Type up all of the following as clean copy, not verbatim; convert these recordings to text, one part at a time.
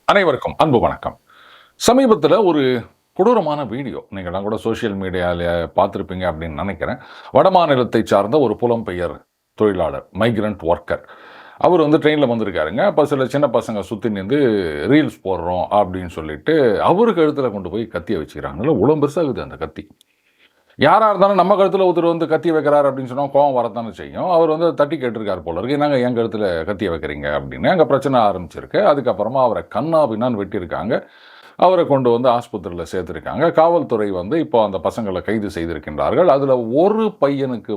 அனைவருக்கும் அன்பு வணக்கம். சமீபத்தில் ஒரு கொடூரமான வீடியோ நீங்கள்லாம் கூட சோஷியல் மீடியாவில் பார்த்துருப்பீங்க அப்படின்னு நினைக்கிறேன். வடமாநிலத்தை சார்ந்த ஒரு புலம்பெயர் தொழிலாளர், மைக்ரண்ட் ஒர்க்கர். அவர் ட்ரெயினில் வந்திருக்காருங்க. அப்போ சில சின்ன பசங்க சுற்றி நின்று ரீல்ஸ் போடுறோம் அப்படின்னு சொல்லிட்டு அவருக்கு கழுத்தில் கொண்டு போய் கத்தியை வச்சுக்கிறாங்க. உளம் பெருசாகுது அந்த கத்தி. யாராக இருந்தாலும் நம்ம கழுத்தில் ஒருத்தர் கத்தி வைக்கிறார் அப்படின்னு சொன்னால் கோவம் வரத்தானே செய்யும். அவர் தட்டி கேட்டிருக்காரு போல இருக்கு, நாங்கள் என் கழுத்தில் கத்தியை வைக்கிறீங்க அப்படின்னு. அங்கே பிரச்சனை ஆரம்பிச்சிருக்கு. அதுக்கப்புறமா அவரை கண்ணா பின்னான்னு வெட்டியிருக்காங்க. அவரை கொண்டு ஆஸ்பத்திரியில் சேர்த்துருக்காங்க. காவல்துறை இப்போ அந்த பசங்களை கைது செய்திருக்கின்றார்கள். அதில் ஒரு பையனுக்கு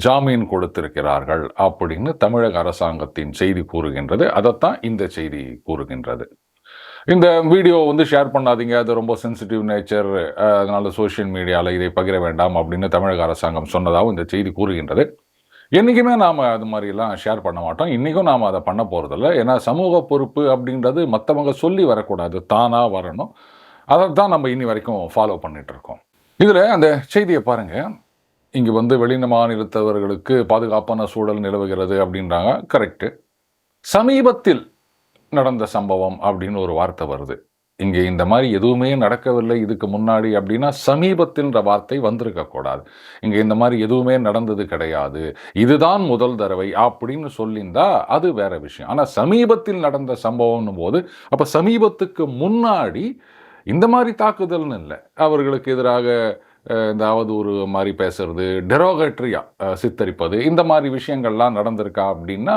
ஜாமீன் கொடுத்திருக்கிறார்கள் அப்படின்னு தமிழக அரசாங்கத்தின் செய்தி கூறுகின்றது. அதைத்தான் இந்த செய்தி கூறுகின்றது. இந்த வீடியோ ஷேர் பண்ணாதீங்க, அது ரொம்ப சென்சிட்டிவ் நேச்சர், அதனால் சோஷியல் மீடியாவில் இதை பகிர வேண்டாம் அப்படின்னு தமிழக அரசாங்கம் சொன்னதாகவும் இந்த செய்தி கூறுகின்றது. என்றைக்குமே நாம் அது மாதிரிலாம் ஷேர் பண்ண மாட்டோம். இன்றைக்கும் நாம் அதை பண்ண போகிறதில்ல. ஏன்னா சமூக பொறுப்பு அப்படின்றது மற்றவங்க சொல்லி வரக்கூடாது, தானாக வரணும். அதை தான் நம்ம இன்னி வரைக்கும் ஃபாலோ பண்ணிகிட்ருக்கோம். இதில் அந்த செய்தியை பாருங்கள். இங்கே வெளி மாநிலத்தவர்களுக்கு பாதுகாப்பான சூழல் நிலவுகிறது அப்படின்றாங்க. கரெக்டு. சமீபத்தில் நடந்த சம்பவம் அப்படின்னு ஒரு வார்த்தை வருது. இங்கே இந்த மாதிரி எதுவுமே நடக்கவில்லை இதுக்கு முன்னாடி அப்படின்னா சமீபத்தின்ற வார்த்தை வந்திருக்கக்கூடாது. இங்கே இந்த மாதிரி எதுவுமே நடந்தது கிடையாது, இதுதான் முதல் தடவை அப்படின்னு சொல்லியிருந்தா அது வேற விஷயம். ஆனால் சமீபத்தில் நடந்த சம்பவம்னு போது அப்போ சமீபத்துக்கு முன்னாடி இந்த மாதிரி தாக்குதல்னு இல்லை, அவர்களுக்கு எதிராக இந்த அவதூறு மாதிரி பேசுறது, டெரோகேட்ரியா சித்தரிப்பது, இந்த மாதிரி விஷயங்கள்லாம் நடந்திருக்கா அப்படின்னா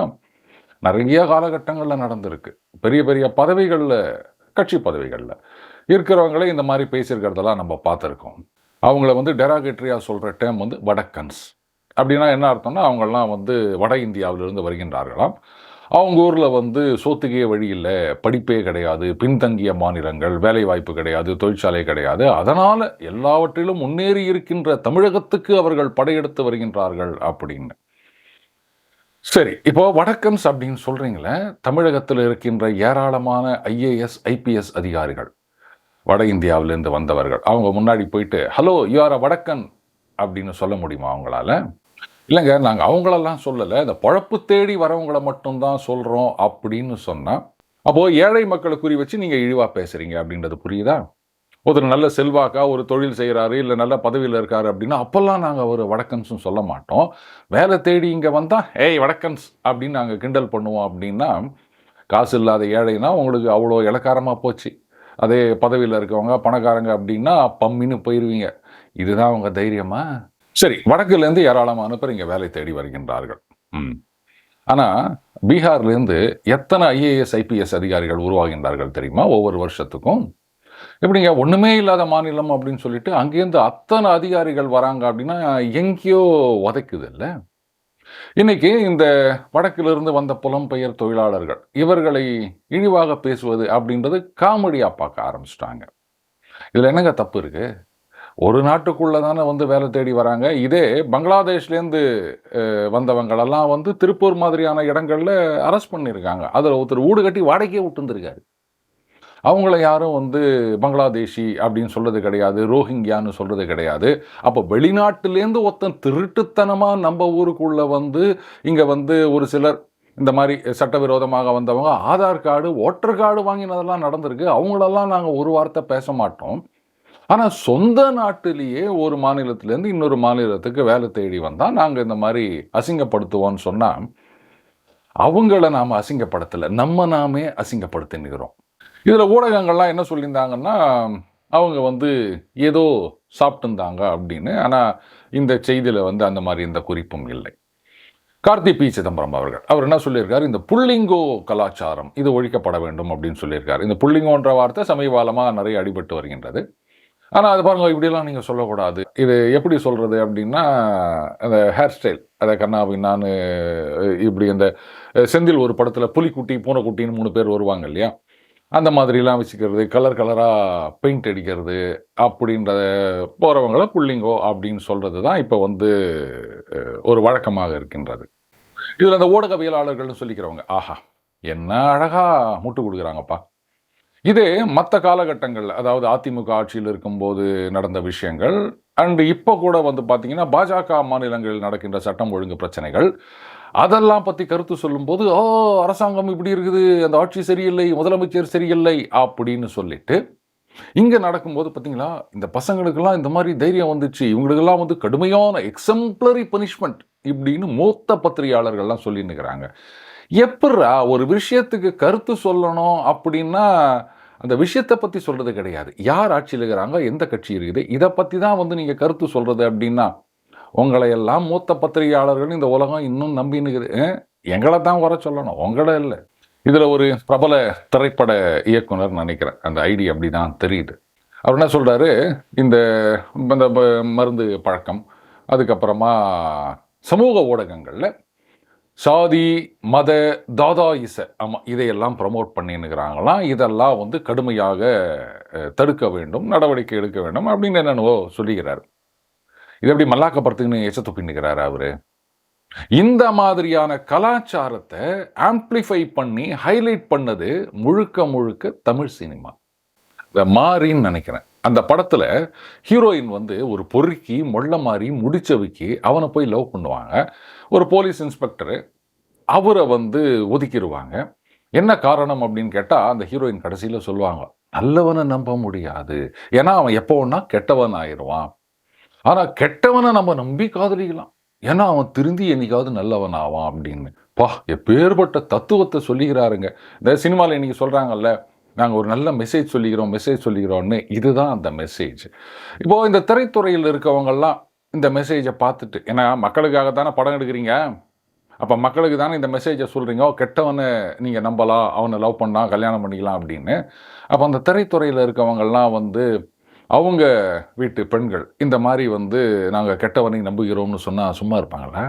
நிறைய காலகட்டங்களில் நடந்திருக்கு. பெரிய பெரிய பதவிகளில், கட்சி பதவிகளில் இருக்கிறவங்களே இந்த மாதிரி பேசியிருக்கிறதெல்லாம் நம்ம பார்த்துருக்கோம். அவங்கள டெராகேட்ரியாக சொல்கிற டேம் வடக்கன்ஸ் அப்படின்னா என்ன அர்த்தம்னா, அவங்கெல்லாம் வட இந்தியாவிலிருந்து வருகின்றார்களாம். அவங்க ஊரில் சோத்துக்கே வழி இல்லை, படிப்பே கிடையாது, பின்தங்கிய மாநிலங்கள், வேலை வாய்ப்பு கிடையாது, தொழிற்சாலை கிடையாது, அதனால் எல்லாவற்றிலும் முன்னேறி இருக்கின்ற தமிழகத்துக்கு அவர்கள் படையெடுத்து வருகின்றார்கள் அப்படின்னு. சரி, இப்போ வடக்கன்ஸ் அப்படின்னு சொல்கிறீங்களே, தமிழகத்தில் இருக்கின்ற ஏராளமான IAS IPS அதிகாரிகள் வட இந்தியாவிலேருந்து வந்தவர்கள். அவங்க முன்னாடி போயிட்டு ஹலோ யூ ஆர் அ வடக்கன் அப்படின்னு சொல்ல முடியுமா அவங்களால? இல்லைங்க, நாங்கள் அவங்களெல்லாம் சொல்லலை, இந்த பொழப்பு தேடி வரவங்களை மட்டும்தான் சொல்கிறோம் அப்படின்னு சொன்னால், அப்போது ஏழை மக்களை குறி வச்சு நீங்கள் இழிவாக பேசுகிறீங்க அப்படின்றது புரியுதா? ஒருத்தர் நல்ல செல்வாக்கா ஒரு தொழில் செய்கிறாரு, இல்லை நல்ல பதவியில் இருக்காரு அப்படின்னா அப்போல்லாம் நாங்கள் ஒரு வடக்கன்ஸும் சொல்ல மாட்டோம். வேலை தேடி இங்கே வந்தால் ஏய் வடக்கன்ஸ் அப்படின்னு நாங்கள் கிண்டல் பண்ணுவோம். அப்படின்னா காசு இல்லாத ஏழைனா உங்களுக்கு அவ்வளோ இலக்காரமாக போச்சு. அதே பதவியில் இருக்கவங்க பணக்காரங்க அப்படின்னா பம்மின்னு போயிடுவீங்க. இதுதான் அவங்க தைரியமா? சரி, வடக்குலேருந்து ஏராளமான பேர் இங்கே வேலை தேடி வருகின்றார்கள். ஆனால் பீகார்லேருந்து எத்தனை IAS IPS அதிகாரிகள் உருவாகின்றார்கள் தெரியுமா ஒவ்வொரு வருஷத்துக்கும்? எப்படிங்க, ஒன்றுமே இல்லாத மாநிலம் அப்படின்னு சொல்லிட்டு அங்கேருந்து அத்தனை அதிகாரிகள் வராங்க அப்படின்னா எங்கேயோ உதைக்குது இல்லை? இன்னைக்கு இந்த வடக்கிலிருந்து வந்த புலம்பெயர் தொழிலாளர்கள் இவர்களை இழிவாக பேசுவது அப்படின்றது காமெடியாக பார்க்க ஆரம்பிச்சிட்டாங்க. இதில் என்னங்க தப்பு இருக்கு? ஒரு நாட்டுக்குள்ளே தானே வேலை தேடி வராங்க. இதே பங்களாதேஷ்லேருந்து வந்தவங்களெல்லாம் திருப்பூர் மாதிரியான இடங்களில் அரெஸ்ட் பண்ணியிருக்காங்க. அதில் ஒருத்தர் வீடு கட்டி வாடகையே விட்டுருந்துருக்காரு. அவங்கள யாரும் பங்களாதேஷி அப்படின்னு சொல்கிறது கிடையாது, ரோஹிங்கியான்னு சொல்கிறது கிடையாது. அப்போ வெளிநாட்டிலேருந்து ஒருத்தன் திருட்டுத்தனமாக நம்ம ஊருக்குள்ளே இங்கே ஒரு சிலர் இந்த மாதிரி சட்டவிரோதமாக வந்தவங்க ஆதார் கார்டு ஓட்டர் கார்டு வாங்கினதெல்லாம் நடந்திருக்கு. அவங்களெல்லாம் நாங்கள் ஒரு வார்த்தை பேச மாட்டோம். ஆனால் சொந்த நாட்டிலேயே ஒரு மாநிலத்திலேருந்து இன்னொரு மாநிலத்துக்கு வேலை தேடி வந்தால் நாங்கள் இந்த மாதிரி அசிங்கப்படுத்துவோன்னு சொன்னால் அவங்கள நாம் அசிங்கப்படுத்தலை, நாமே அசிங்கப்படுத்தினுக்கிறோம். இதில் ஊடகங்கள்லாம் என்ன சொல்லியிருந்தாங்கன்னா, அவங்க ஏதோ சாப்பிட்டுருந்தாங்க அப்படின்னு. ஆனால் இந்த செய்தியில் அந்த மாதிரி எந்த குறிப்பும் இல்லை. கார்த்தி பி சிதம்பரம் அவர் என்ன சொல்லியிருக்காரு, இந்த புள்ளிங்கோ கலாச்சாரம் இது ஒழிக்கப்பட வேண்டும் அப்படின்னு சொல்லியிருக்காரு. இந்த புள்ளிங்கோன்ற வார்த்தை சமீப காலமாக நிறைய அடிபட்டு வருகின்றது. ஆனால் அது பாருங்கள், இப்படியெல்லாம் நீங்கள் சொல்லக்கூடாது. இது எப்படி சொல்கிறது அப்படின்னா, அந்த ஹேர் ஸ்டைல், அதை கண்ணாபின்னான்னு இப்படி அந்த செந்தில் ஒரு படத்தில் புலிக்குட்டி பூனைக்குட்டின்னு 3 பேர் வருவாங்க இல்லையா, அந்த மாதிரிலாம் வச்சுக்கிறது, கலர் கலராக பெயிண்ட் அடிக்கிறது அப்படின்ற போகிறவங்கள புள்ளிங்கோ அப்படின்னு சொல்கிறது தான் இப்போ ஒரு வழக்கமாக இருக்கின்றது. இதில் அந்த ஊடகவியலாளர்கள்னு சொல்லிக்கிறவங்க, ஆஹா என்ன அழகாக முட்டு கொடுக்குறாங்கப்பா. இதே மற்ற காலகட்டங்களில், அதாவது அதிமுக ஆட்சியில் இருக்கும்போது நடந்த விஷயங்கள் அண்டு இப்போ கூட பார்த்தீங்கன்னா பாஜக மாநிலங்களில் நடக்கின்ற சட்டம் ஒழுங்கு பிரச்சனைகள், அதெல்லாம் பற்றி கருத்து சொல்லும்போது, அரசாங்கம் இப்படி இருக்குது, அந்த ஆட்சி சரியில்லை, முதலமைச்சர் சரியில்லை அப்படின்னு சொல்லிட்டு, இங்கே நடக்கும்போது பார்த்தீங்களா, இந்த பசங்களுக்கெல்லாம் இந்த மாதிரி தைரியம் வந்துச்சு, இவங்களுக்கெல்லாம் வந்து கடுமையான எக்ஸம்ப்ளரி பனிஷ்மெண்ட் இப்படின்னு மூத்த பத்திரிகையாளர்கள்லாம் சொல்லின்னுக்கிறாங்க. எப்பட்றா ஒரு விஷயத்துக்கு கருத்து சொல்லணும் அப்படின்னா, அந்த விஷயத்தை பற்றி சொல்றது கிடையாது. யார் ஆட்சியில் இருக்கிறாங்க, எந்த கட்சி இருக்குது, இதை பற்றி தான் வந்து நீங்கள் கருத்து சொல்றது அப்படின்னா, உங்களை எல்லாம் மூத்த பத்திரிகையாளர்கள் இந்த உலகம் இன்னும் நம்பினுக்குது. எங்களை தான் வர சொல்லணும், உங்களை இல்லை. இதில் ஒரு பிரபல திரைப்பட இயக்குனர் நினைக்கிறேன், அந்த ஐடி அப்படி தான் தெரியுது. அவர் என்ன சொல்கிறாரு, இந்த இந்த மருந்து பழக்கம், அதுக்கப்புறமா சமூக ஊடகங்களில் சாதி மத தாதாயிச ஆமாம் இதையெல்லாம் ப்ரமோட் பண்ணின்னுக்கிறாங்களாம், இதெல்லாம் வந்து கடுமையாக தடுக்க வேண்டும், நடவடிக்கை எடுக்க வேண்டும் அப்படின்னு என்னென்னவோ சொல்லிக்கிறார். இது எப்படி மல்லாக்கப்படுத்துக்குன்னு எச்ச துப்பின்னுக்கிறாரு அவரு. இந்த மாதிரியான கலாச்சாரத்தை ஆம்பிளிஃபை பண்ணி ஹைலைட் பண்ணது முழுக்க முழுக்க தமிழ் சினிமா. இந்த மாரின்னு நினைக்கிறேன், அந்த படத்தில் ஹீரோயின் வந்து ஒரு பொறுக்கி மொள்ள மாதிரி முடிச்சவைக்கு அவனை போய் லவ் பண்ணுவாங்க. ஒரு போலீஸ் இன்ஸ்பெக்டரு அவரை வந்து ஒதுக்கிடுவாங்க. என்ன காரணம் அப்படின்னு கேட்டால், அந்த ஹீரோயின் கடைசியில் சொல்லுவாங்க, நல்லவனை நம்ப முடியாது, ஏன்னா அவன் எப்போ ஒன்றா கெட்டவன் ஆயிடுவான். ஆனால் கெட்டவனை நம்ம நம்பி காதலிக்கலாம், ஏன்னா அவன் திருந்தி என்னைக்காவது நல்லவன் ஆவான் அப்படின்னு. எப்பேற்பட்ட தத்துவத்தை சொல்லிக்கிறாருங்க. இந்த சினிமாவில் இன்னைக்கு சொல்கிறாங்கல்ல, நாங்கள் ஒரு நல்ல மெசேஜ் சொல்லிக்கிறோம்னு, இதுதான் அந்த மெசேஜ். இப்போது இந்த திரைத்துறையில் இருக்கவங்கெல்லாம் இந்த மெசேஜை பார்த்துட்டு, ஏன்னா மக்களுக்காக தானே படம் எடுக்கிறீங்க, அப்போ மக்களுக்கு தானே இந்த மெசேஜை சொல்கிறீங்க, கெட்டவனை நீங்கள் நம்பலாம், அவனை லவ் பண்ணலாம், கல்யாணம் பண்ணிக்கலாம் அப்படின்னு. அப்போ அந்த திரைத்துறையில் இருக்கவங்கெல்லாம் வந்து அவங்க வீட்டு பெண்கள் இந்த மாதிரி வந்து நாங்கள் கெட்டவனை நம்புகிறோம்னு சொன்னால் சும்மா இருப்பாங்களா?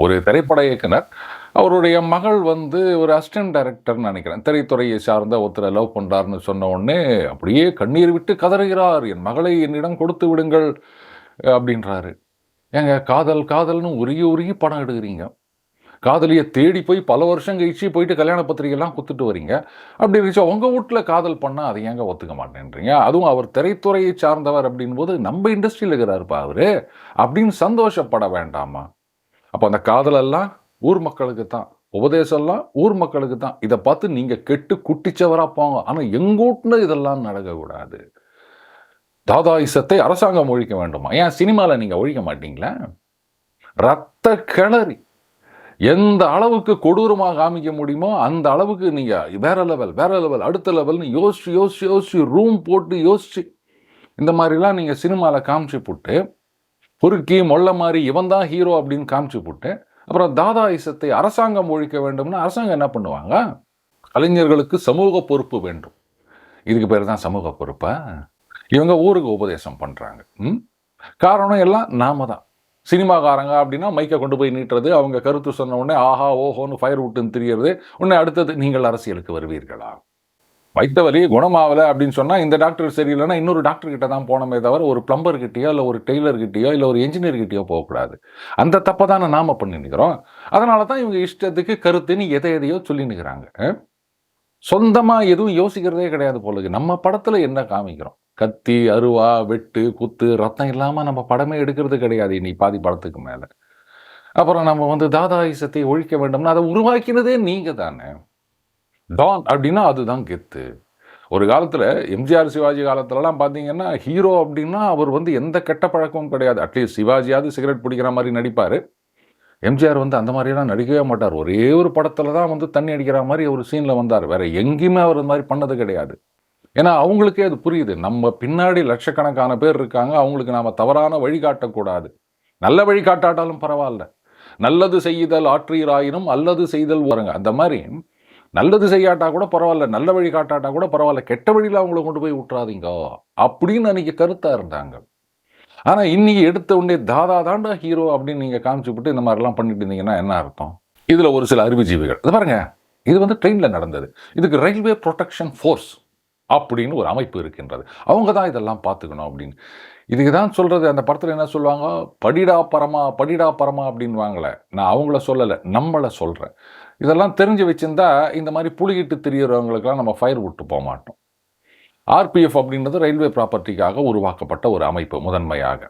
ஒரு திரைப்பட இயக்குனர் அவருடைய மகள் வந்து ஒரு அசிஸ்டன்ட் டைரக்டர்னு நினைக்கிறேன், திரைத்துறையை சார்ந்த ஒருத்தரை லவ் பண்ணுறாருன்னு சொன்ன உடனே அப்படியே கண்ணீர் விட்டு கதறுகிறார், என் மகளை என்னிடம் கொடுத்து விடுங்கள் அப்படின்றாரு. ஏங்க காதல் காதல்னு உருகி உருகி படம் எடுக்கிறீங்க, காதலியை தேடி போய் பல வருஷம் கழிச்சு போயிட்டு கல்யாண பத்திரிகைலாம் குத்துட்டு வரீங்க, அப்படி இருந்துச்சு உங்கள் வீட்டில் காதல் பண்ணால் அதை ஏங்க ஒத்துக்க மாட்டேன்றீங்க? அதுவும் அவர் திரைத்துறையை சார்ந்தவர் அப்படின்போது நம்ம இண்டஸ்ட்ரியில் இருக்கிறாருப்பா அவர் அப்படின்னு சந்தோஷப்பட வேண்டாமா? அப்போ அந்த காதலெல்லாம் ஊர் மக்களுக்கு தான், உபதேசம்லாம் ஊர் மக்களுக்கு தான், இதை பார்த்து நீங்கள் கெட்டு குட்டிச்சவராக போங்க. ஆனால் எங்கூட்டில் இதெல்லாம் நடக்கக்கூடாது. தாதாயிசத்தை அரசாங்கம் ஒழிக்க வேண்டுமா? ஏன் சினிமாவில் நீங்கள் ஒழிக்க மாட்டீங்களா? ரத்த கிளறி எந்த அளவுக்கு கொடூரமாக காமிக்க முடியுமோ அந்த அளவுக்கு நீங்கள் வேற லெவல் அடுத்த லெவல்னு யோசிச்சு ரூம் போட்டு யோசிச்சு இந்த மாதிரிலாம் நீங்கள் சினிமாவில் காமிச்சு போட்டு, பொறுக்கி மொள்ள மாதிரி இவன் தான் ஹீரோ அப்படின்னு காமிச்சு போட்டு, அப்புறம் தாதாயிசத்தை அரசாங்கம் ஒழிக்க வேண்டும்னா அரசாங்கம் என்ன பண்ணுவாங்க? கலைஞர்களுக்கு சமூக பொறுப்பு வேண்டும், இதுக்கு பேர் தான் சமூக பொறுப்பா? இவங்க ஊருக்கு உபதேசம் பண்ணுறாங்க. காரணம் எல்லாம் நாம தான். சினிமாக்காரங்க அப்படின்னா மைக்கை கொண்டு போய் நீட்டுறது, அவங்க கருத்து சொன்ன உடனே ஆஹா ஓஹோன்னு ஃபயர் விட்டுன்னு தெரியறது, உடனே அடுத்தது நீங்கள் அரசியலுக்கு வருவீர்களா? வைத்த வலி குணமாகலை அப்படின்னு சொன்னால் இந்த டாக்டர் சரியில்லைன்னா இன்னொரு டாக்டர்கிட்ட தான் போனமே தவிர ஒரு பிளம்பர்கிட்டயோ இல்லை ஒரு டெய்லர்கிட்டயோ இல்லை ஒரு என்ஜினியர்கிட்டயோ போகக்கூடாது. அந்த தப்பை தானே நாம் பண்ணிக்கிறோம். அதனால தான் இவங்க இஷ்டத்துக்கு கருத்துன்னு எதையோ சொல்லினுக்கிறாங்க. சொந்தமாக எதுவும் யோசிக்கிறதே கிடையாது போலுக்கு. நம்ம படத்தில் என்ன காமிக்கிறோம்? கத்தி அருவா வெட்டு குத்து ரத்தம் இல்லாமல் நம்ம படமே எடுக்கிறது கிடையாது இனி பாதி படத்துக்கு மேலே. அப்புறம் நம்ம வந்து தாதாயிசத்தை ஒழிக்க வேண்டும்னா அதை உருவாக்கினதே நீங்கள் தானே. டான் அப்படின்னா அதுதான் கெத்து. ஒரு காலத்தில் எம்ஜிஆர் சிவாஜி காலத்துலலாம் பார்த்தீங்கன்னா ஹீரோ அப்படின்னா அவர் வந்து எந்த கெட்ட பழக்கமும் கிடையாது. அட்லீஸ்ட் சிவாஜியாவது சிகரெட் பிடிக்கிற மாதிரி நடிப்பார். எம்ஜிஆர் வந்து அந்த மாதிரியெல்லாம் நடிக்கவே மாட்டார். ஒரே ஒரு படத்தில் தான் வந்து தண்ணி அடிக்கிற மாதிரி ஒரு சீனில் வந்தார். வேற எங்கேயுமே அவர் இந்த மாதிரி பண்ணது கிடையாது. ஏன்னா அவங்களுக்கே அது புரியுது, நம்ம பின்னாடி லட்சக்கணக்கான பேர் இருக்காங்க, அவங்களுக்கு நாம் தவறான வழிகாட்டக்கூடாது. நல்ல வழிகாட்டாட்டாலும் பரவாயில்ல, நல்லது செய்தல் ஆற்றீராயினும் அல்லது செய்தல் வருங்க. அந்த மாதிரி நல்லது செய்யாட்டா கூட பரவாயில்ல, நல்ல வழி காட்டாட்டா கூட பரவாயில்ல, கெட்ட வழியில் அவங்கள கொண்டு போய் விட்டுறாதீங்க அப்படின்னு அன்றைக்கி கருத்தாக இருந்தாங்க. ஆனால் இன்றைக்கி எடுத்த உடனே தாதா தாண்டா ஹீரோ அப்படின்னு நீங்கள் காமிச்சுவிட்டு இந்த மாதிரிலாம் பண்ணிட்டு இருந்தீங்கன்னா என்ன அர்த்தம்? இதில் ஒரு சில அறிவுஜீவிகள் இது பாருங்க, இது வந்து ட்ரெயினில் நடந்தது, இதுக்கு ரயில்வே ப்ரொடெக்ஷன் ஃபோர்ஸ் அப்படின்னு ஒரு அமைப்பு இருக்கின்றது, அவங்க தான் இதெல்லாம் பார்த்துக்கணும் அப்படின்னு. இதுக்கு தான் சொல்கிறது, அந்த படத்தில் என்ன சொல்லுவாங்க, படிடா பரமா அப்படின்வாங்களே, நான் அவங்கள சொல்லலை, நம்மளை சொல்கிறேன். இதெல்லாம் தெரிஞ்சு வச்சுருந்தா இந்த மாதிரி புளிகிட்டு திரியிறவங்களுக்கெல்லாம் நம்ம ஃபயர் விட்டு போக மாட்டோம். ஆர்பிஎஃப் அப்படின்றது ரயில்வே ப்ராப்பர்ட்டிக்காக உருவாக்கப்பட்ட ஒரு அமைப்பு. முதன்மையாக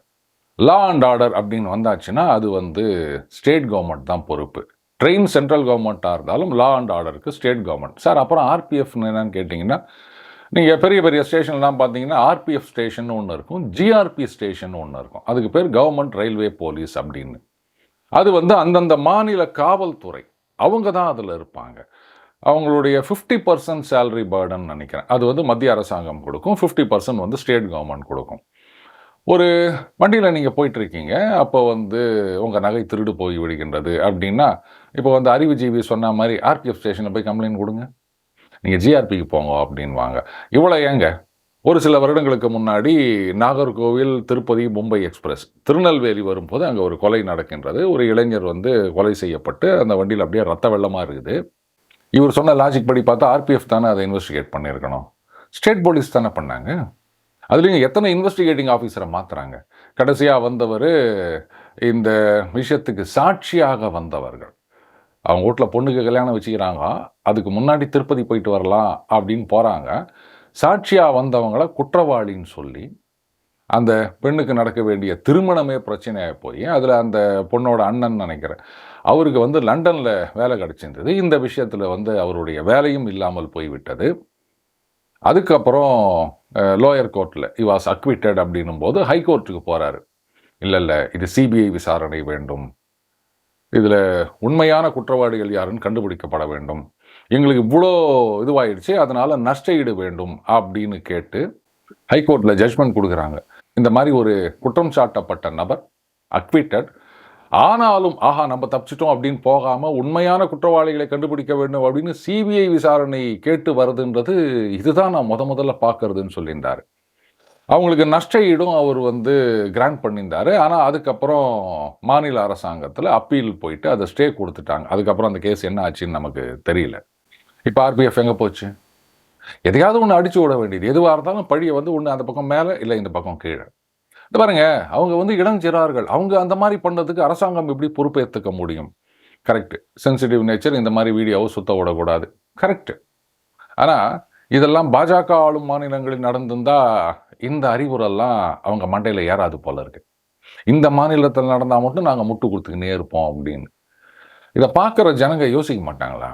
லா அண்ட் ஆர்டர் அப்படின்னு வந்தாச்சுன்னா அது வந்து ஸ்டேட் கவர்மெண்ட் தான் பொறுப்பு. ட்ரெயின் சென்ட்ரல் கவர்மெண்ட்டாக இருந்தாலும் லா அண்ட் ஆர்டருக்கு ஸ்டேட் கவர்மெண்ட். சார் அப்புறம் ஆர்பிஎஃப்னு என்னன்னு கேட்டிங்கன்னா, நீங்கள் பெரிய பெரிய ஸ்டேஷன்லாம் பார்த்தீங்கன்னா ஆர்பிஎஃப் ஸ்டேஷன் ஒன்று இருக்கும், ஜிஆர்பி ஸ்டேஷன் ஒன்று இருக்கும். அதுக்கு பேர் கவர்மெண்ட் ரயில்வே போலீஸ் அப்படின்னு. அது வந்து அந்தந்த மாநில காவல்துறை அவங்க தான் அதில் இருப்பாங்க. அவங்களுடைய 50% சேலரி பேர்டன் நினைக்கிறேன். அது வந்து மத்திய அரசாங்கம் கொடுக்கும், 50% வந்து ஸ்டேட் கவர்மெண்ட் கொடுக்கும். ஒரு வண்டியில் நீங்கள் போயிட்டுருக்கீங்க, அப்போ வந்து உங்கள் நகை திருடு போய் விடுகின்றது அப்படின்னா, இப்போ வந்து அறிவுஜீவி சொன்ன மாதிரி ஆர்பிஎஃப் ஸ்டேஷனில் போய் கம்ப்ளைண்ட் கொடுங்க, நீங்கள் ஜிஆர்பிக்கு போங்க அப்படின்வாங்க. இவ்வளோ ஏங்க, ஒரு சில வருடங்களுக்கு முன்னாடி நாகர்கோவில் திருப்பதி மும்பை எக்ஸ்பிரஸ் திருநெல்வேலி வரும்போது அங்கே ஒரு கொலை நடக்கின்றது. ஒரு இளைஞர் வந்து கொலை செய்யப்பட்டு அந்த வண்டியில் அப்படியே ரத்த வெள்ளமாக இருக்குது. இவர் சொன்ன லாஜிக் படி பார்த்தா ஆர்பிஎஃப் தானே அதை இன்வெஸ்டிகேட் பண்ணியிருக்கணும், ஸ்டேட் போலீஸ் தானே பண்ணாங்க. அதுலேயும் எத்தனை இன்வெஸ்டிகேட்டிங் ஆஃபீஸரை மாற்றுறாங்க. கடைசியாக வந்தவர் இந்த விஷயத்துக்கு சாட்சியாக வந்தவர்கள். அவங்க வீட்டில் பொண்ணுக்கு கல்யாணம் வச்சுக்கிறாங்க, அதுக்கு முன்னாடி திருப்பதி போயிட்டு வரலாம் அப்படின்னு போகிறாங்க. சாட்சியாக வந்தவங்கள குற்றவாளின்னு சொல்லி அந்த பெண்ணுக்கு நடக்க வேண்டிய திருமணமே பிரச்சனையாக போய் அதில் அந்த பொண்ணோட அண்ணன் நினைக்கிறேன் அவருக்கு வந்து லண்டனில் வேலை கிடச்சிருந்தது. இந்த விஷயத்தில் வந்து அவருடைய வேலையும் இல்லாமல் போய்விட்டது. அதுக்கப்புறம் லோயர் கோர்ட்டில் வாஸ் அக்விட்டட் அப்படின்னும் போது ஹைகோர்ட்டுக்கு போகிறாரு. இல்லை இது சிபிஐ விசாரணை வேண்டும், இதில் உண்மையான குற்றவாளிகள் யாருன்னு கண்டுபிடிக்கப்பட வேண்டும், எங்களுக்கு இவ்வளோ இதுவாயிடுச்சு, அதனால் நஷ்ட ஈடு வேண்டும் அப்படின்னு கேட்டு ஹைகோர்ட்டில் ஜட்ஜ்மெண்ட் கொடுக்குறாங்க. இந்த மாதிரி ஒரு குற்றம் சாட்டப்பட்ட நபர் அக்விட்டட் ஆனாலும் ஆஹா நம்ம தப்பிச்சிட்டோம் அப்படின்னு போகாமல் உண்மையான குற்றவாளிகளை கண்டுபிடிக்க வேண்டும் அப்படின்னு சிபிஐ விசாரணை கேட்டு வருதுன்றது இதுதான் நான் முதல்ல பார்க்கறதுன்னு சொல்லியிருந்தார். அவங்களுக்கு நஷ்ட ஈடும் அவர் வந்து கிராண்ட் பண்ணியிருந்தார். ஆனால் அதுக்கப்புறம் மாநில அரசாங்கத்தில் அப்பீல் போயிட்டு அதை ஸ்டே கொடுத்துட்டாங்க. அதுக்கப்புறம் அந்த கேஸ் என்ன ஆச்சுன்னு நமக்கு தெரியல. இப்போ ஆர்பிஎஃப் எங்கே போச்சு? எதையாவது ஒன்று அடிச்சு விட வேண்டியது, எதுவாக இருந்தாலும் பழியை வந்து ஒன்று அந்த பக்கம் மேலே இல்லை இந்த பக்கம் கீழே. இது பாருங்க, அவங்க வந்து இளஞ்சிறார்கள், அவங்க அந்த மாதிரி பண்ணதுக்கு அரசாங்கம் எப்படி பொறுப்பேற்றுக்க முடியும்? கரெக்டு, சென்சிட்டிவ் நேச்சர், இந்த மாதிரி வீடியோவை சுத்த விடக்கூடாது, கரெக்டு. ஆனால் இதெல்லாம் பாஜக ஆளும் மாநிலங்களில் நடந்திருந்தா இந்த அறிவுரெல்லாம் அவங்க மண்டையில் ஏறாது போல இருக்கு. இந்த மாநிலத்தில் நடந்தால் மட்டும் நாங்கள் முட்டு கொடுத்துக்கினே இருப்போம் அப்படின்னு. இதை பார்க்குற ஜனங்க யோசிக்க மாட்டாங்களா?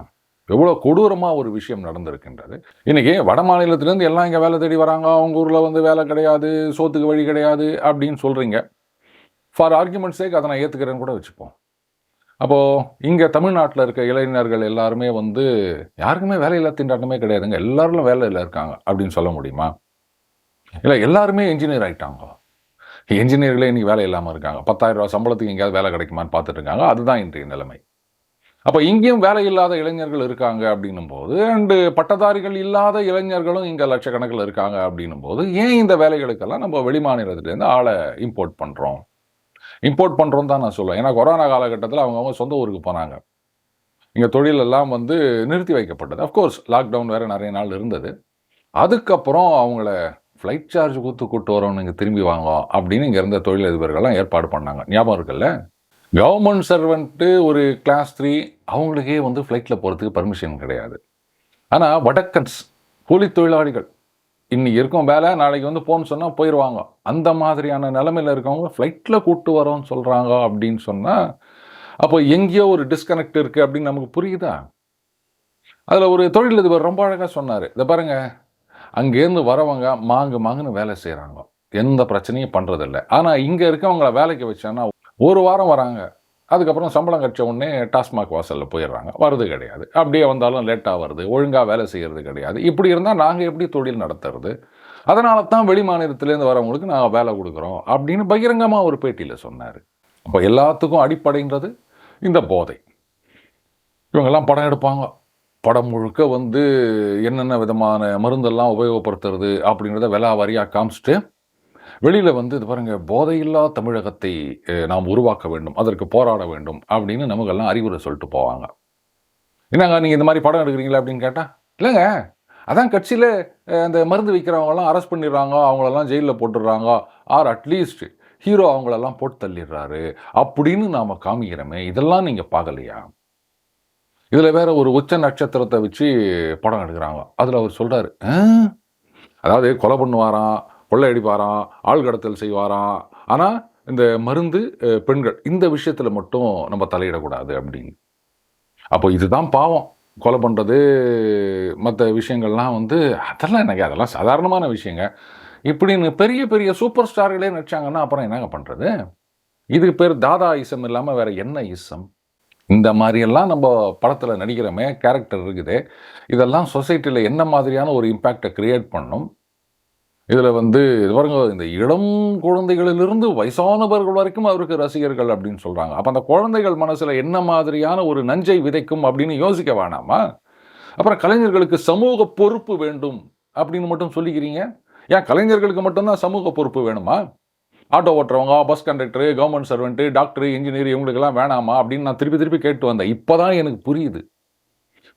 எவ்வளோ கொடூரமாக ஒரு விஷயம் நடந்திருக்கின்றது. இன்றைக்கி வட மாநிலத்திலேருந்து எல்லாம் இங்கே வேலை தேடி வராங்க, அவங்க ஊரில் வந்து வேலை கிடையாது, சோத்துக்கு வழி கிடையாது அப்படின்னு சொல்கிறீங்க. ஃபார் ஆர்குமெண்ட் சேக் அதை நான் ஏற்றுக்கிறேன்னு கூட வச்சுப்போம். அப்போது இங்கே தமிழ்நாட்டில் இருக்க இளைஞர்கள் எல்லாருமே வந்து யாருக்குமே வேலையில்லா திண்டாட்டமே கிடையாதுங்க, எல்லாரும் வேலையில் இருக்காங்க அப்படின்னு சொல்ல முடியுமா? இல்லை எல்லாருமே இன்ஜினியர் ஆகிட்டாங்க, என்ஜினியர்களே இன்றைக்கி வேலை இல்லாமல் இருக்காங்க, 10,000 ரூபா சம்பளத்துக்கு எங்கேயாவது வேலை கிடைக்குமான்னு பார்த்துட்டு இருக்காங்க. அதுதான் இன்றைய நிலைமை. அப்போ இங்கேயும் வேலை இல்லாத இளைஞர்கள் இருக்காங்க அப்படின்னும் போது, அண்டு பட்டதாரிகள் இல்லாத இளைஞர்களும் இங்கே லட்சக்கணக்கில் இருக்காங்க அப்படின்னும் போது, ஏன் இந்த வேலைகளுக்கெல்லாம் நம்ம வெளிமாநிலத்திலேருந்து ஆளை இம்போர்ட் பண்ணுறோம் தான் நான் சொல்லுவேன். ஏன்னா கொரோனா காலகட்டத்தில் அவங்கவுங்க சொந்த ஊருக்கு போனாங்க, இங்கே தொழிலெல்லாம் வந்து நிறுத்தி வைக்கப்பட்டது. அஃப்கோர்ஸ் லாக்டவுன் வேறு நிறைய நாள் இருந்தது. அதுக்கப்புறம் அவங்கள ஃப்ளைட் சார்ஜ் கூட்டு வரோம், நீங்கள் திரும்பி வாங்க அப்படின்னு இங்கே இருந்த தொழிலதிபர்கள்லாம் ஏற்பாடு பண்ணாங்க. ஞாபகம் இருக்குல்ல? கவர்மெண்ட் சர்வெண்ட்டு ஒரு கிளாஸ் 3 அவங்களுக்கே வந்து ஃப்ளைட்டில் போகிறதுக்கு பர்மிஷன் கிடையாது. ஆனால் வடக்கன்ஸ் கூலி தொழிலாளிகள் இன்னைக்கு இருக்கும் வேலை, நாளைக்கு வந்து போன்னு சொன்னால் போயிடுவாங்க. அந்த மாதிரியான நிலைமையில் இருக்கவங்க ஃப்ளைட்டில் கூப்பிட்டு வரோன்னு சொல்கிறாங்க அப்படின்னு சொன்னால், அப்போ எங்கேயோ ஒரு டிஸ்கனெக்ட் இருக்குது அப்படின்னு நமக்கு புரியுதா? அதில் ஒரு தொழிலதிபர் ரொம்ப அழகாக சொன்னார், இதை பாருங்கள், அங்கேருந்து வரவங்க மாங்குன்னு வேலை செய்கிறாங்க, எந்த பிரச்சனையும் பண்ணுறதில்ல. ஆனால் இங்கே இருக்கவங்கள வேலைக்கு வச்சோன்னா ஒரு வாரம் வராங்க, அதுக்கப்புறம் சம்பளம் கட்ச உடனே டாஸ்மாக் வாசலில் போயிடுறாங்க, வருது கிடையாது, அப்படியே வந்தாலும் லேட்டாக வருது, ஒழுங்காக வேலை செய்கிறது கிடையாது. இப்படி இருந்தால் நாங்கள் எப்படி தொழில் நடத்துறது? அதனால தான் வெளி மாநிலத்திலேருந்து வரவங்களுக்கு நாங்கள் வேலை கொடுக்குறோம் அப்படின்னு பகிரங்கமாக ஒரு பேட்டியில் சொன்னார். அப்போ எல்லாத்துக்கும் அடிப்படைன்றது இந்த போதை. இவங்கெல்லாம் படம் எடுப்பாங்க, படம் முழுக்க வந்து என்னென்ன விதமான மருந்தெல்லாம் உபயோகப்படுத்துறது அப்படின்றத விலா வரியாக காமிச்சிட்டு வெளியில் வந்து இது பாருங்கள், போதையில்லா தமிழகத்தை நாம் உருவாக்க வேண்டும், அதற்கு போராட வேண்டும் அப்படின்னு நமக்கெல்லாம் அறிவுரை சொல்லிட்டு போவாங்க. என்னங்க நீங்கள் இந்த மாதிரி படம் எடுக்கிறீங்களா அப்படின்னு கேட்டால், இல்லைங்க அதான் கட்சியில் அந்த மருந்து விற்கிறவங்களாம் அரெஸ்ட் பண்ணிடுறாங்க, அவங்களெல்லாம் ஜெயிலில் போட்டுடுறாங்க, ஆர் அட்லீஸ்ட் ஹீரோ அவங்களெல்லாம் போட்டு தள்ளிடுறாரு அப்படின்னு நாம் காமிக்கிறோமே, இதெல்லாம் நீங்கள் பார்க்கலையா? இதில் வேற ஒரு உச்ச நட்சத்திரத்தை வச்சு படம் எடுக்கிறாங்க. அதில் அவர் சொல்கிறாரு, அதாவது கொலை பண்ணுவாராம், கொள்ளை அடிப்பாராம், ஆள் கடத்தல் செய்வாராம், ஆனால் இந்த மருந்து பெண்கள் இந்த விஷயத்தில் மட்டும் நம்ம தலையிடக்கூடாது அப்படின்னு. அப்போ இதுதான் பாவம். கொலை பண்ணுறது, மற்ற விஷயங்கள்லாம் வந்து அதெல்லாம் என்னங்க, அதெல்லாம் சாதாரணமான விஷயங்க. இப்படின்னு பெரிய பெரிய சூப்பர் ஸ்டார்களே நடிச்சாங்கன்னா அப்புறம் என்னங்க பண்ணுறது? இதுக்கு பேர் தாதா இசம் இல்லாமல் வேற என்ன இசம்? இந்த மாதிரியெல்லாம் நம்ம படத்தில் நடிக்கிறோமே, கேரக்டர் இருக்குது. இதெல்லாம் சொசைட்டியில் என்ன மாதிரியான ஒரு இம்பேக்டை கிரியேட் பண்ணும்? இதில் வந்து பாருங்க, இந்த இளம் குழந்தைகளிலிருந்து வயசானவர்கள் வரைக்கும் அவருக்கு ரசிகர்கள் அப்படின்னு சொல்கிறாங்க. அப்போ அந்த குழந்தைகள் மனசில் என்ன மாதிரியான ஒரு நஞ்சை விதைக்கும் அப்படின்னு யோசிக்க வேணாமா? அப்புறம் கலைஞர்களுக்கு சமூக பொறுப்பு வேண்டும் அப்படின்னு மட்டும் சொல்லிக்கிறீங்க. ஏன் கலைஞர்களுக்கு மட்டும்தான் சமூக பொறுப்பு வேணுமா? ஆட்டோ ஓட்டுறவங்க, bus conductor, government servant, doctor, engineer இவங்களுக்கெல்லாம் வேணாமா அப்படின்னு நான் திருப்பி திருப்பி கேட்டு வந்தேன். இப்போ தான் எனக்கு புரியுது.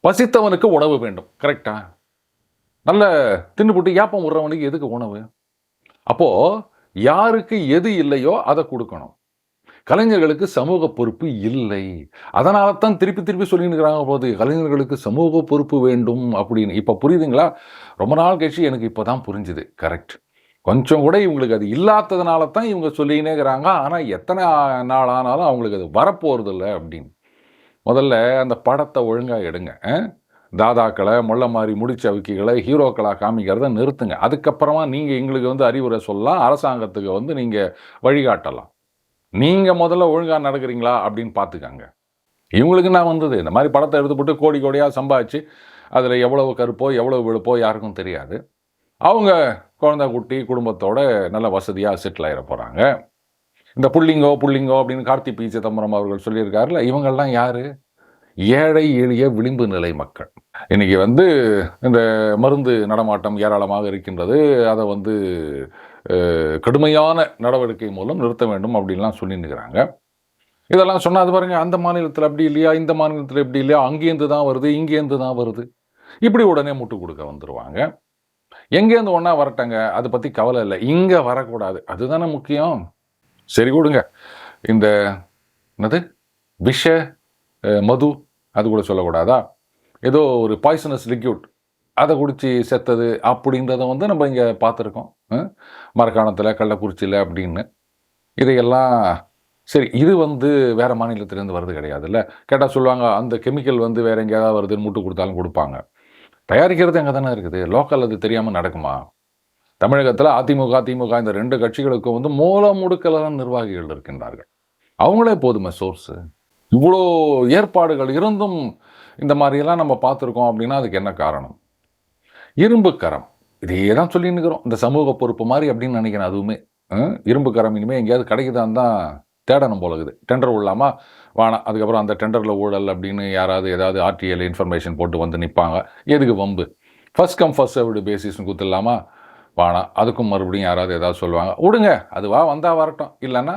பசித்தவனுக்கு உணவு வேண்டும். கரெக்ட்டா? நல்ல தின்னுபுட்டு ஏப்பம் விடுறவனுக்கு எதுக்கு உணவு? அப்போ யாருக்கு எது இல்லையோ அத குடுக்கணும். கலைஞர்களுக்கு சமூக பொறுப்பு இல்லை. அதனால தான் திருப்பி திருப்பி சொல்லின்னு இருக்கிறாங்க போது, கலைஞர்களுக்கு சமூக பொறுப்பு வேண்டும் அப்படின்னு. இப்ப புரியுதுங்களா? ரொம்ப நாள் கழிச்சு எனக்கு இப்ப தான் புரிஞ்சுது. கரெக்ட். கொஞ்சம் கூட இவங்களுக்கு அது இல்லாததுனால தான் இவங்க சொல்லிக்கினே இருக்கிறாங்க. ஆனா எத்தனை நாள் ஆனாலும் அவங்களுக்கு அது வரப்போறதில்ல அப்படின்னு. முதல்ல அந்த படத்த ஒழுங்கா எடுங்க. தாதாக்கள, மொள்ள மாரி முடிச்சவிக்கிகள ஹீரோக்களா காமிக்கிறத நிறுத்துங்க. அதுக்கப்புறமா நீங்க எங்களுக்கு வந்து அறிவுரை சொல்லலாம். அரசாங்கத்துக்கு வந்து நீங்க வழிகாட்டலாம். நீங்க முதல்ல ஒழுங்கா நடக்கிறீங்களா அப்படின்னு பார்த்துக்கங்க. இவங்களுக்கு என்ன வந்தது? இந்த மாரி படத்த எடுத்துப்புட்டு கோடி கோடியா சம்பாதிச்சு, அதில எவ்வளவு கருப்போ, எவ்வளவு வெளுப்போ யாருக்கும் தெரியாது. அவங்க குழந்தை, குட்டி, குடும்பத்தோட நல்ல வசதியா செட்டில் ஆயிற போறாங்க. இந்த புள்ளிங்கோ, புள்ளிங்கோ அப்படின்னு கார்த்தி பி. சிதம்பரம் அவர்கள் சொல்லியிருக்காருல்ல, இவங்கெல்லாம் யாரு? ஏழை, எளிய, விளிம்பு நிலை மக்கள். இன்னைக்கு வந்து இந்த மருந்து நடமாட்டம் ஏராளமாக இருக்கின்றது. அத வந்து கடுமையான நடவடிக்கை மூலம் நிறுத்த வேண்டும் அப்படின்லாம் சொல்லின்னுக்கிறாங்க. இதெல்லாம் சொன்னா அது பாருங்க, அந்த மாநிலத்தில அப்படி இல்லையா, இந்த மாநிலத்தில இப்படி இல்லையா, அங்கேருந்து தான் வருது, இங்கேருந்து தான் வருது. இப்படி உடனே முட்டு குடுக்க வந்துருவாங்க. எங்கேருந்து ஒண்ணா வரட்டங்க, அத பத்தி கவல இல்ல. இங்க வரக்கூடாது. அதுதானே முக்கியம். சரி விடுங்க. இந்த என்னது? விஷ மது அது கூட சொல்லக்கூடாதா? ஏதோ ஒரு பாய்சனஸ் லிக்விட் அத குடிச்சு செத்தது அப்படின்றத வந்து நம்ம இங்க பார்த்துருக்கோம். மரக்காணத்தில, கள்ளக்குறிச்சியில அப்படின்னு. இதையெல்லாம் சரி, இது வந்து வேற மாநிலத்திலேருந்து வருது கிடையாதுல்ல. கேட்டா சொல்லுவாங்க, அந்த கெமிக்கல் வந்து வேற எங்கேயாவது வருதுன்னு முட்டு குடுத்தாலும் குடுப்பாங்க. தயாரிக்கிறது அங்க தானே இருக்குது. லோக்கல் அது தெரியாம நடக்குமா? தமிழகத்தில அதிமுக, திமுக இந்த 2 கட்சிகளுக்கும் வந்து மூல முடுக்கலான நிர்வாகிகள் இருக்கின்றார்கள். அவங்களே போதுமே சோர்ஸு. இவ்வளோ ஏற்பாடுகள் இருந்தும் இந்த மாரியெல்லாம் நம்ம பார்த்துருக்கோம் அப்படின்னா, அதுக்கு என்ன காரணம்? இரும்பு கரம். இதையே தான் சொல்லின்னு இருக்கிறோம். இந்த சமூக பொறுப்பு மாரி அப்படின்னு நினைக்கிறேன் அதுவுமே. இரும்பு கரம் இனிமே எங்கேயாவது கிடைக்குதான்னு தான் தேடணும் போல இருக்குது. டெண்டர் விடலாமா? வேணாம். அதுக்கப்புறம் அந்த டெண்டர்ல ஊழல் அப்படின்னு யாராவது ஏதாவது ஆர்டிஐல இன்ஃபர்மேஷன் போட்டு வந்து நிப்பாங்க. எதுக்கு வம்பு? ஃபர்ஸ்ட் கம் ஃபர்ஸ்ட் சர்வ்டு பேசிஸ்ன்னு குடுத்துடலாமா? வேணாம். அதுக்கும் மறுபடியும் யாராவது ஏதாவது சொல்லுவாங்க. விடுங்க. அதுவா வந்தா வரட்டும். இல்லன்னா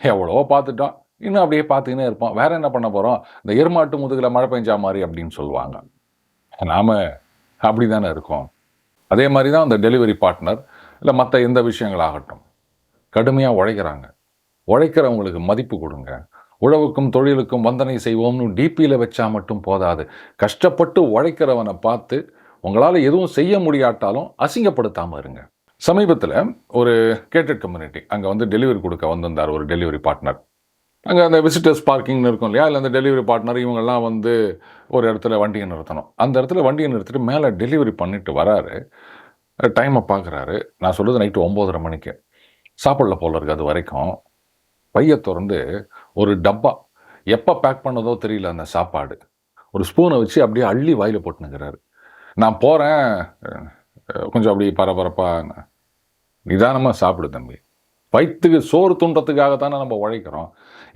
எவ்வளவோ பார்த்துட்டோம். இன்னும் அப்படியே பார்த்துக்கினே இருப்போம். வேற என்ன பண்ண போறோம்? இந்த எருமாட்டு முதுகுல மழை பெஞ்சா மாரி அப்படின்னு சொல்லுவாங்க. நாம அப்படி தானே இருக்கோம். அதே மாரி தான் அந்த டெலிவரி பார்ட்னர், இல்ல மத்த எந்த விஷயங்களாகட்டும். கடுமையா உழைக்கிறாங்க. உழைக்கிறவங்களுக்கு மதிப்பு கொடுங்க. உழவுக்கும் தொழிலுக்கும் வந்தனை செய்வோம்னு டிபியில் வச்சா மட்டும் போதாது. கஷ்டப்பட்டு உழைக்கிறவனை பார்த்து உங்களால் எதுவும் செய்ய முடியாட்டாலும் அசிங்கப்படுத்தாமல் இருங்க. சமீபத்தில் ஒரு கேட்டட் கம்யூனிட்டி அங்கே வந்து டெலிவரி கொடுக்க வந்திருந்தார் ஒரு டெலிவரி பார்ட்னர். அங்கே அந்த விசிட்டர்ஸ் பார்க்கிங்னு இருக்கும் இல்லையா, இல்லை அந்த டெலிவரி பார்ட்னர் இவங்கெல்லாம் வந்து ஒரு இடத்துல வண்டியை நிறுத்தணும். அந்த இடத்துல வண்டியை நிறுத்திட்டு மேலே டெலிவரி பண்ணிட்டு வராரு. டைமை பார்க்குறாரு. நான் சொல்கிறது நைட்டு 9:30 மணிக்கு. சாப்பிடல போல இருக்கு அது வரைக்கும். பைய தொறந்து ஒரு டப்பா எப்போ பேக் பண்ணதோ தெரியல அந்த சாப்பாடு. ஒரு ஸ்பூனை வச்சு அப்படியே அள்ளி வாயில போட்டுனுக்கிறாரு. நான் போகிறேன், கொஞ்சம் அப்படி பரபரப்பா, நிதானமா சாப்பிடு தம்பி. வயித்துக்கு சோறு துண்டுறதுக்காக தானே நம்ம உழைக்கிறோம்.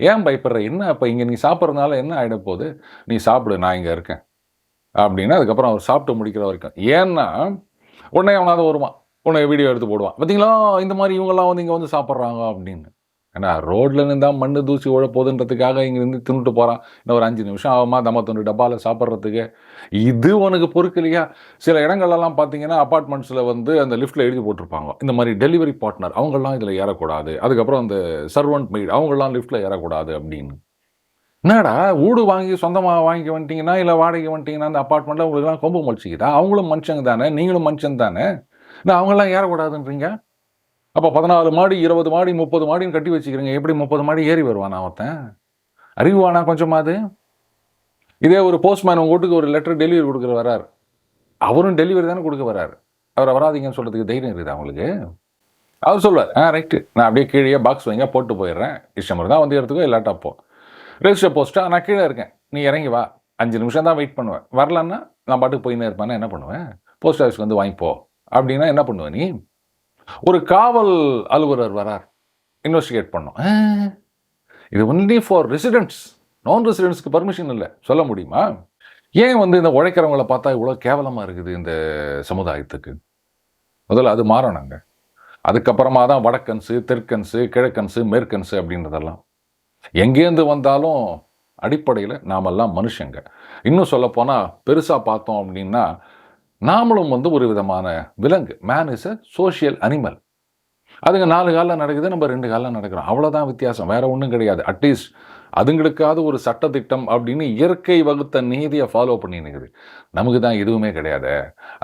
ஏன் பயப்படுற? என்ன இப்போ இங்கே நீ சாப்பிட்றதுனால என்ன ஆகிட போகுது? நீ சாப்பிடு, நான் இங்கே இருக்கேன் அப்படின்னு. அதுக்கப்புறம் அவர் சாப்பிட்டு முடிக்கிற வரைக்கும். ஏன்னா உடனே அவனாவது வருவான், உன்னை வீடியோ எடுத்து போடுவான். பார்த்தீங்களா இந்த மாதிரி இவங்கெல்லாம் வந்து இங்கே வந்து சாப்பிட்றாங்க அப்படின்னு. ஏன்னா ரோட்ல இருந்தால் மண்ணு தூசி உழ போகுதுன்றதுக்காக இங்கே இருந்து தின்னுட்டு போகிறான். இன்னும் ஒரு 5 நிமிஷம் ஆகுமா நம்ம தொண்டு டப்பாவில் சாப்பிட்றதுக்கு? இது உனக்கு பொறுக்கலையா? சில இடங்கள்லாம் பார்த்தீங்கன்னா அப்பார்ட்மெண்ட்ஸில் வந்து அந்த லிஃப்ட்டில் எழுதி போட்டிருப்பாங்க, இந்த மாதிரி டெலிவரி பார்ட்னர் அவங்கெல்லாம் இதில் ஏறக்கூடாது. அதுக்கப்புறம் அந்த சர்வன்ட் மெய்ட் அவங்கெல்லாம் லிஃப்ட்டில் ஏறக்கூடாது அப்படின்னு. என்னடா வீடு வாங்கி சொந்தமாக வாங்கி வந்துட்டீங்கன்னா, இல்லை வாடகை வந்துட்டீங்கன்னா அந்த அப்பார்ட்மெண்ட்டில் உங்களுக்குலாம் கொம்பு முளைச்சிக்குதா? அவங்களும் மனுஷங்க தானே, நீங்களும் மனுஷன் தானே. நான் அவங்கெல்லாம் ஏறக்கூடாதுன்றீங்க. அப்போ 14 மாடி, 20 மாடி, 30 மாடின்னு கட்டி வச்சுக்கிறீங்க. எப்படி 30 மாடி ஏறி வருவானா ஒருத்தன்? அறிவானா கொஞ்சமாவது? இதே ஒரு போஸ்ட்மேன் உங்கள் வீட்டுக்கு ஒரு லெட்டர் டெலிவரி கொடுக்குற வராரு, அவரும் டெலிவரி தானே கொடுக்க வராரு. அவரை வராதீங்கன்னு சொல்கிறதுக்கு தைரியம் இருக்குது அவங்களுக்கு? அவர் சொல்லுவார், ரைட்டு, நான் அப்படியே கீழே பாக்ஸ் வைங்க போட்டு போயிடுறேன், இஷ்டம் இருந்தால் வந்து எடுத்துக்கோ, இல்லாட்டா போ. ரெஜிஸ்டர் போஸ்ட்டாக நான் கீழே இருக்கேன், நீ இறங்கி வா, 5 நிமிஷம் தான் வெயிட் பண்ணுவேன், வரலன்னா நான் பாட்டுக்கு போயின்னே இருப்பேன்னா என்ன பண்ணுவேன்? போஸ்ட் ஆஃபீஸ்க்கு வந்து வாங்கிப்போ அப்படின்னா என்ன பண்ணுவேன் நீ? ஒரு காவல் அலுவலர் வரார், இன்வெஸ்டிகேட் பண்ணோம், இது ஒன்லி ஃபார் ரெசிடென்ட்ஸ், நான் ரெசிடென்ட்ஸ்க்கு பர்மிஷன் இல்லை சொல்ல முடியுமா? ஏன் வந்து இந்த உழைக்கிறவங்கள பார்த்தா இவ்வளோ கேவலமாக இருக்குது இந்த சமுதாயத்துக்கு? முதல்ல அது மாறணுங்க. அதுக்கப்புறமா தான் வடக்கன்ஸு, தெற்கன்ஸு, கிழக்கன்ஸு, மேற்கன்ஸு அப்படின்றதெல்லாம். எங்கேருந்து வந்தாலும் அடிப்படையில் நாமெல்லாம் மனுஷங்க. இன்னும் சொல்லப்போனால் பெருசாக பார்த்தோம் அப்படின்னா நாமளும் வந்து ஒரு விதமான விலங்கு. Man is a social animal. அதுங்க 4 காலில் நடக்குது, நம்ம 2 காலில் நடக்கிறோம், அவ்வளோதான் வித்தியாசம், வேற ஒன்றும் கிடையாது. அட்லீஸ்ட் அதுங்களுக்காவது ஒரு சட்டத்திட்டம் அப்படின்னு இயற்கை வகுத்த நீதியை ஃபாலோ பண்ணினுக்குது. நமக்கு தான் எதுவுமே கிடையாது.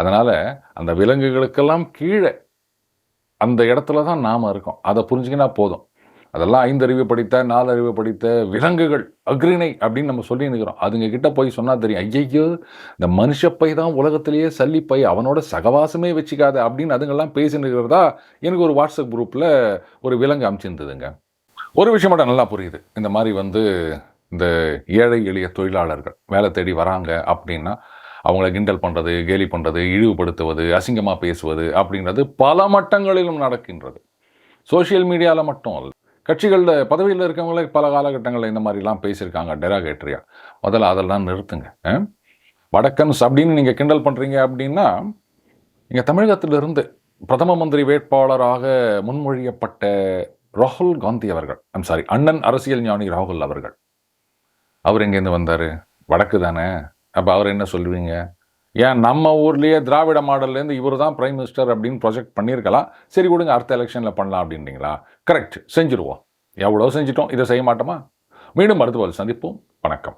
அதனால் அந்த விலங்குகளுக்கெல்லாம் கீழே அந்த இடத்துல தான் நாம் இருக்கோம். அதை புரிஞ்சுக்கினா போதும். அதெல்லாம் 5 அறிவு படித்த, 4 அறிவு படித்த விலங்குகள், அக்ரிணை அப்படின்னு நம்ம சொல்லி நிற்கிறோம். அதுங்க கிட்ட போய் சொன்னால் தெரியும், ஐயையோ இந்த மனுஷப்பை தான் உலகத்திலேயே சல்லிப்பை, அவனோட சகவாசமே வச்சுக்காத அப்படின்னு அதுங்கெல்லாம் பேசினுக்கிறதா எனக்கு ஒரு வாட்ஸ்அப் குரூப்பில் ஒரு விலங்கு அமைச்சிருந்ததுங்க. ஒரு விஷயம் மட்டும் நல்லா புரியுது. இந்த மாதிரி வந்து இந்த ஏழை எளிய தொழிலாளர்கள் வேலை தேடி வராங்க அப்படின்னா அவங்கள கிண்டல் பண்ணுறது, கேலி பண்ணுறது, இழிவுபடுத்துவது, அசிங்கமாக பேசுவது அப்படின்றது பல மட்டங்களிலும் நடக்கின்றது. சோஷியல் மீடியாவில் மட்டும் அல்ல, கட்சிகளில் பதவியில் இருக்கவங்களே பல காலகட்டங்களில் இந்த மாதிரிலாம் பேசியிருக்காங்க டெராகேட்டரியா. முதல்ல அதெல்லாம் நிறுத்துங்க. வடக்கன்ஸ் அப்படின்னு நீங்கள் கிண்டல் பண்ணுறீங்க அப்படின்னா இங்கே தமிழகத்திலிருந்து பிரதம மந்திரி வேட்பாளராக முன்மொழியப்பட்ட ராகுல் காந்தி அவர்கள், அண்ணன் அரசியல் ஞானி ராகுல் அவர்கள், அவர் எங்கேருந்து வந்தார்? வடக்கு தானே. அப்போ அவர் என்ன சொல்லுவீங்க? ஏன் நம்ம ஊர்லேயே திராவிட மாடல்லேருந்து இவர் தான் பிரைம் மினிஸ்டர் அப்படின்னு ப்ரொஜெக்ட் பண்ணியிருக்கலாம், சரி கொடுங்க அடுத்த எலெக்ஷனில் பண்ணலாம் அப்படின்றீங்களா? கரெக்ட், செஞ்சுருவோம். எவ்வளோ செஞ்சிட்டோம், இதை செய்ய மாட்டோமா? மீண்டும் அடுத்த சந்திப்போம். வணக்கம்.